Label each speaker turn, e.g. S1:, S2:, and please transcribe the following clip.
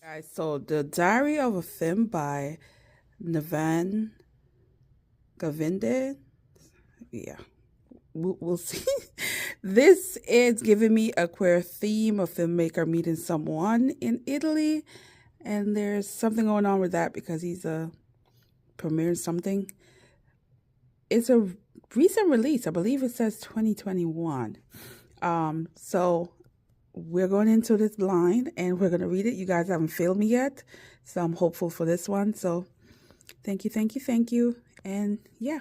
S1: Guys, so The Diary of a Femme by Navan Govinde. Yeah, we'll see. This is giving me a queer theme, a filmmaker meeting someone in Italy, and there's something going on with that because he's a premiering something. It's a recent release. I believe it says 2021. So we're going into this blind and we're going to read it. You guys haven't failed me yet, so I'm hopeful for this one. So thank you, thank you, thank you. And yeah.